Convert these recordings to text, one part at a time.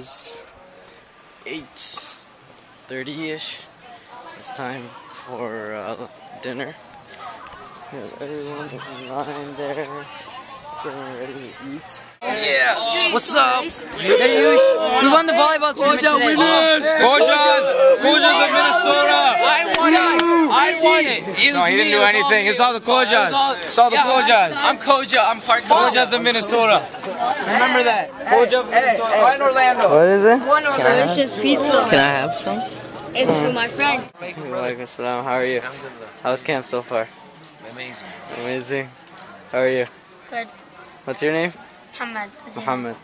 is 8:30-ish. It's time for dinner. Got everyone in line there, getting ready to eat. Yeah! What's up? We won the volleyball tournament today. Koja's of Minnesota. I won it. No, he didn't do anything. It's all the Kojas. It's all the Kojas. I'm Koja. I'm part Koja. Koja's of Minnesota. Remember that. Koja of Minnesota. Right in Orlando. What is it? Delicious pizza. Can I have some? It's for my friend. Walaikum assalam. How are you? How's camp so far? Amazing. Amazing. How are you? Good. What's your name? Muhammad. Muhammad.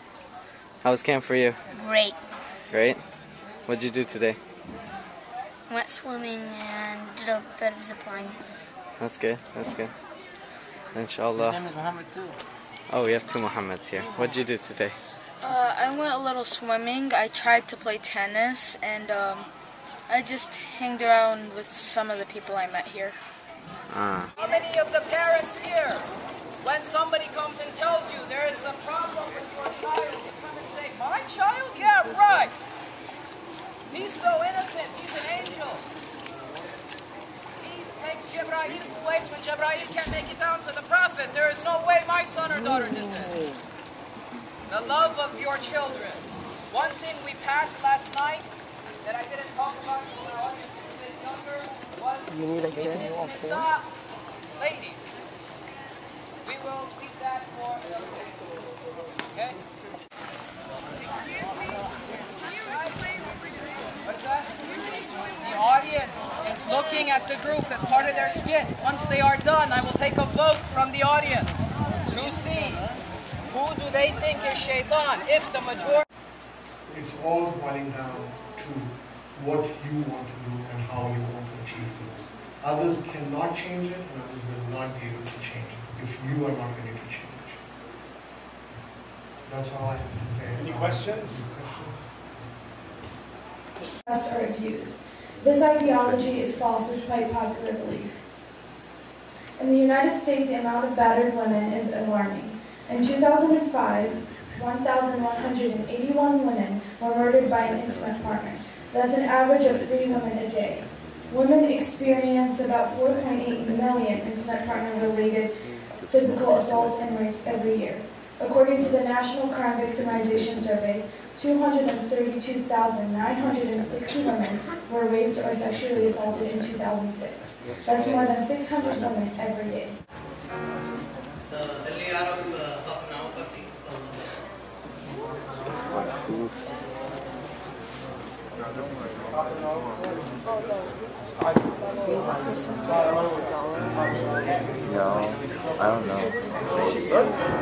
How was camp for you? Great. Great. What'd you do today? Went swimming and did a bit of zipline. That's good. That's good. Inshallah. His name is Muhammad too. Oh, we have two Muhammads here. What'd you do today? I went a little swimming. I tried to play tennis, and I just hanged around with some of the people I met here. Ah. How many of the parents here, when somebody comes and tells you there is a problem with your child, you come and say, my child? Yeah, right. He's so innocent. He's an angel. He takes Jibrail's place when Jibrail can't make it down to the Prophet. There is no way my son or daughter did this. The love of your children. One thing we passed last night that I didn't talk about when I was a bit younger was Nisa. Ladies. We will leave that for another day. Okay? What's that? The audience is looking at the group as part of their skit. Once they are done, I will take a vote from the audience to see who do they think is shaitan. If the majority... It's all boiling down to what you want to do and how you want to achieve things. Others cannot change it and others will not be able to change it if you are not ready to change. That's all I have to say. Any questions? Or abused. This ideology is false despite popular belief. In the United States, the amount of battered women is alarming. In 2005, 1,181 women were murdered by an intimate partner. That's an average of 3 women a day. Women experience about 4.8 million intimate partner-related physical assaults and rapes every year. According to the National Crime Victimization Survey, 232,960 women were raped or sexually assaulted in 2006. That's more than 600 women every day. No, I don't know.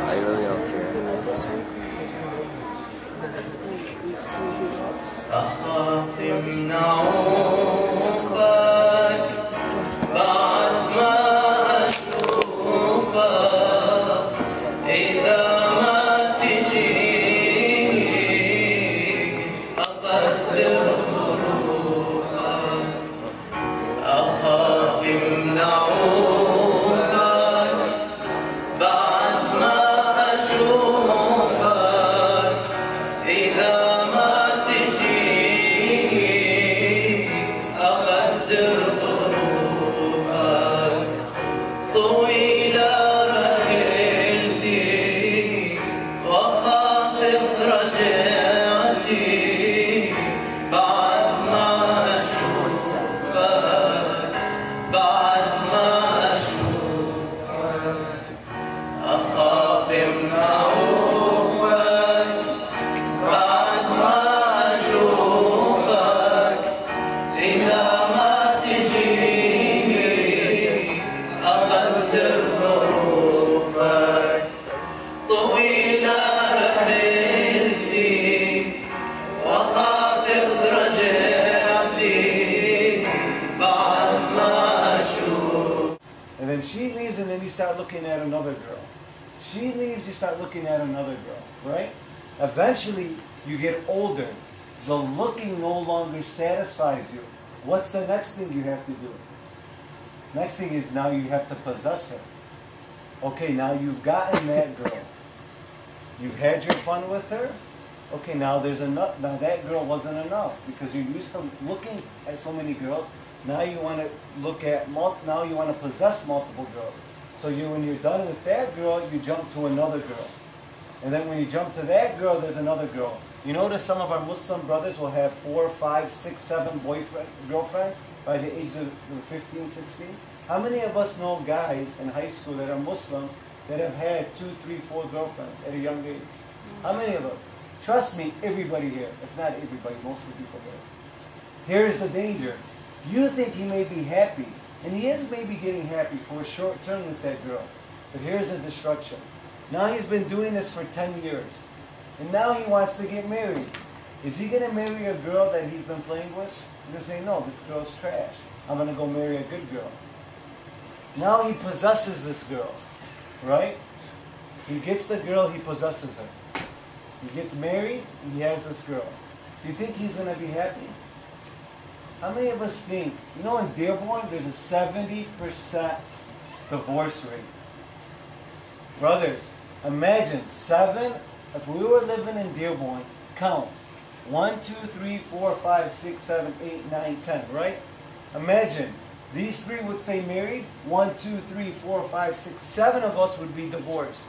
I really don't care. And then she leaves and then you start looking at another girl. She leaves, you start looking at another girl, right? Eventually, you get older. The looking no longer satisfies you. What's the next thing you have to do? Next thing is now you have to possess her. Okay, now you've gotten that girl. You've had your fun with her. Okay, now there's enough. Now that girl wasn't enough because you're used to looking at so many girls. Now you want to look at now you want to possess multiple girls. So when you're done with that girl, you jump to another girl, and then when you jump to that girl, there's another girl. You notice some of our Muslim brothers will have 4, 5, 6, 7 girlfriends by the age of 15, 16. How many of us know guys in high school that are Muslim that have had 2, 3, 4 girlfriends at a young age? How many of us? Trust me, everybody here. If not everybody, most of the people here. Here's the danger. You think he may be happy, and he is maybe getting happy for a short term with that girl. But here's the destruction. Now he's been doing this for 10 years. And now he wants to get married. Is he going to marry a girl that he's been playing with? He's going to say, no, this girl's trash. I'm going to go marry a good girl. Now he possesses this girl, right? He gets the girl, he possesses her. He gets married, he has this girl. Do you think he's going to be happy? How many of us think, you know, in Dearborn, there's a 70% divorce rate. Brothers, imagine if we were living in Dearborn, count 1, 2, 3, 4, 5, 6, 7, 8, 9, 10, right? Imagine these 3 would stay married. 1, 2, 3, 4, 5, 6, 7 of us would be divorced.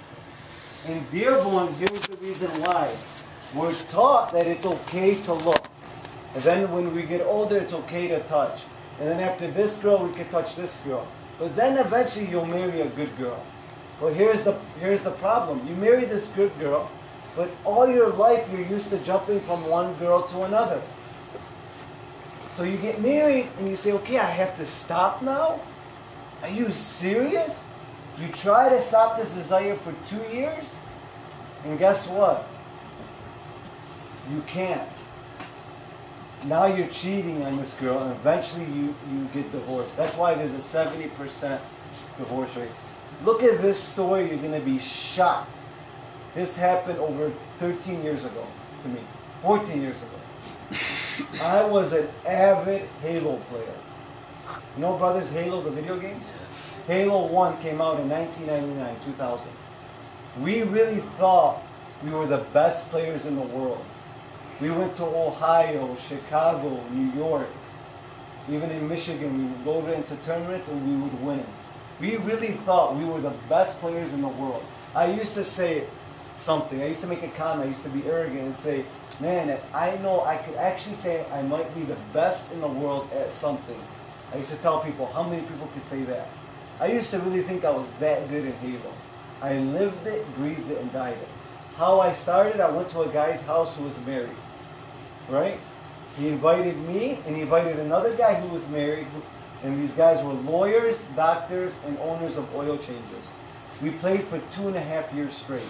In Dearborn, here's the reason why. We're taught that it's okay to look. And then when we get older, it's okay to touch. And then after this girl, we can touch this girl. But then eventually you'll marry a good girl. Well, here's the problem. You marry this good girl, but all your life you're used to jumping from one girl to another. So you get married and you say, okay, I have to stop now? Are you serious? You try to stop this desire for 2 years, and guess what? You can't. Now you're cheating on this girl, and eventually you get divorced. That's why there's a 70% divorce rate. Look at this story, you're going to be shocked. This happened over 13 years ago to me, 14 years ago. I was an avid Halo player. You know, brothers, Halo, the video game? Yes. Halo 1 came out in 1999, 2000. We really thought we were the best players in the world. We went to Ohio, Chicago, New York, even in Michigan. We would go into tournaments and we would win. We really thought we were the best players in the world. I used to say something. I used to make a comment. I used to be arrogant and say, man, I know I could actually say I might be the best in the world at something. I used to tell people, how many people could say that? I used to really think I was that good in Halo. I lived it, breathed it, and died it. How I started, I went to a guy's house who was married, right? He invited me, and he invited another guy who was married, and these guys were lawyers, doctors, and owners of oil changes. We played for 2.5 years straight.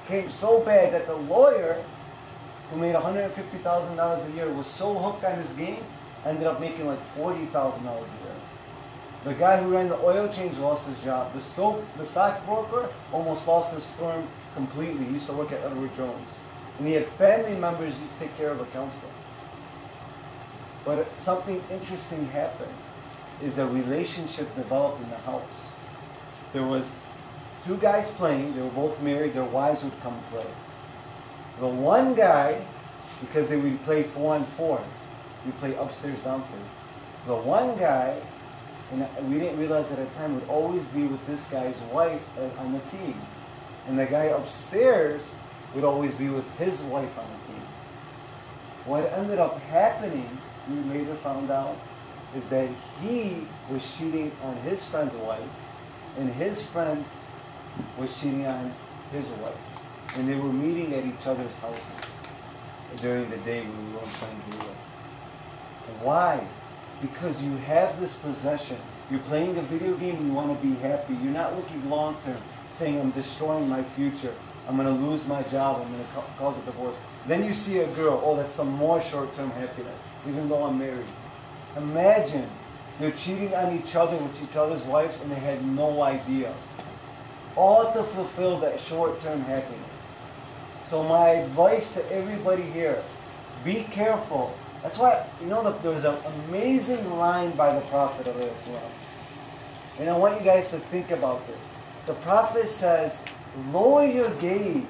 Came so bad that the lawyer, who made $150,000 a year, was so hooked on his game, ended up making like $40,000 a year. The guy who ran the oil change lost his job. The stockbroker almost lost his firm completely. He used to work at Edward Jones. And he had family members he used to take care of accounts for. But something interesting happened, is a relationship developed in the house. There was 2 guys playing, they were both married, their wives would come play. The one guy, because they would play 4-on-4, we play upstairs, downstairs. The one guy, and we didn't realize at the time, would always be with this guy's wife on the team. And the guy upstairs would always be with his wife on the team. What ended up happening, we later found out, is that he was cheating on his friend's wife, and his friend was cheating on his wife. And they were meeting at each other's houses during the day when we weren't playing Halo. Why? Because you have this possession. You're playing a video game and you want to be happy. You're not looking long term, saying I'm destroying my future. I'm going to lose my job. I'm going to cause a divorce. Then you see a girl, oh, that's some more short-term happiness, even though I'm married. Imagine they're cheating on each other with each other's wives and they had no idea. All to fulfill that short-term happiness. So my advice to everybody here, be careful. That's why, you know, there was an amazing line by the Prophet of Islam. And I want you guys to think about this. The Prophet says, lower your gaze